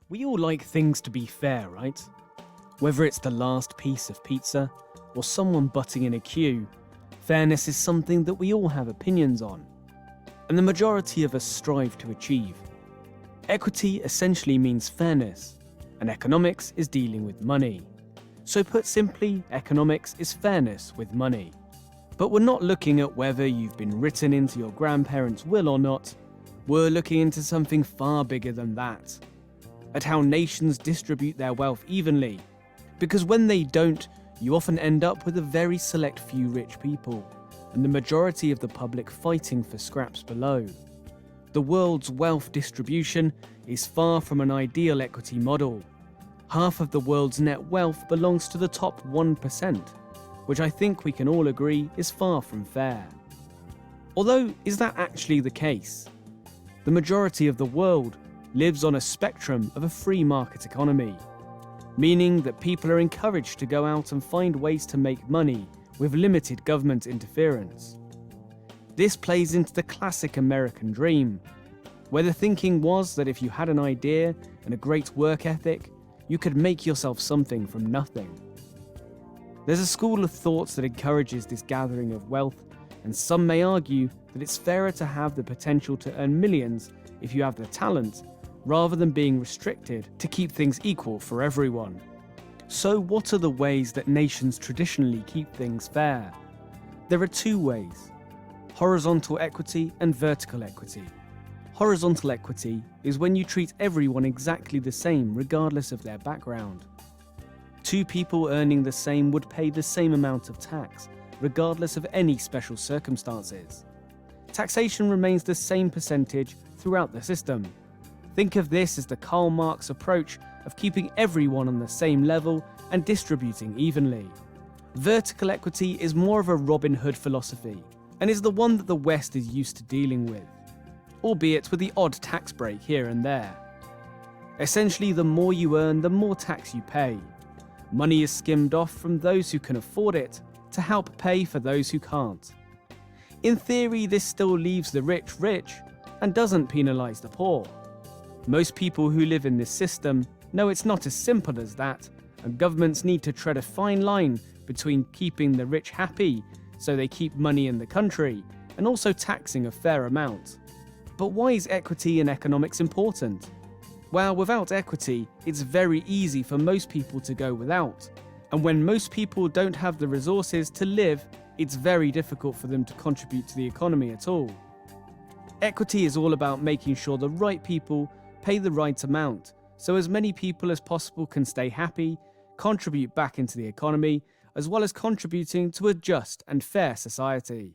We all like things to be fair, right? Whether it's the last piece of pizza or someone butting in a queue, fairness is something that we all have opinions on, and the majority of us strive to achieve. Equity essentially means fairness, and economics is dealing with money. So put simply, economics is fairness with money. But we're not looking at whether you've been written into your grandparents' will or not. We're looking into something far bigger than that. At how nations distribute their wealth evenly. Because when they don't, you often end up with a very select few rich people, and the majority of the public fighting for scraps below. The world's wealth distribution is far from an ideal equity model. Half of the world's net wealth belongs to the top 1%, which I think we can all agree is far from fair. Although, is that actually the case? The majority of the world lives on a spectrum of a free market economy, meaning that people are encouraged to go out and find ways to make money with limited government interference. This plays into the classic American dream, where the thinking was that if you had an idea and a great work ethic, you could make yourself something from nothing. There's a school of thought that encourages this gathering of wealth, and some may argue that it's fairer to have the potential to earn millions if you have the talent, rather than being restricted to keep things equal for everyone. So what are the ways that nations traditionally keep things fair? There are two ways: horizontal equity and vertical equity. Horizontal equity is when you treat everyone exactly the same regardless of their background. Two people earning the same would pay the same amount of tax, regardless of any special circumstances. Taxation remains the same percentage throughout the system. Think of this as the Karl Marx approach of keeping everyone on the same level and distributing evenly. Vertical equity is more of a Robin Hood philosophy, and is the one that the West is used to dealing with, albeit with the odd tax break here and there. Essentially, the more you earn, the more tax you pay. Money is skimmed off from those who can afford it to help pay for those who can't. In theory, this still leaves the rich rich and doesn't penalise the poor. Most people who live in this system know it's not as simple as that, and governments need to tread a fine line between keeping the rich happy so they keep money in the country and also taxing a fair amount. But why is equity in economics important? Well, without equity, it's very easy for most people to go without. And when most people don't have the resources to live, it's very difficult for them to contribute to the economy at all. Equity is all about making sure the right people pay the right amount, so as many people as possible can stay happy, contribute back into the economy, as well as contributing to a just and fair society.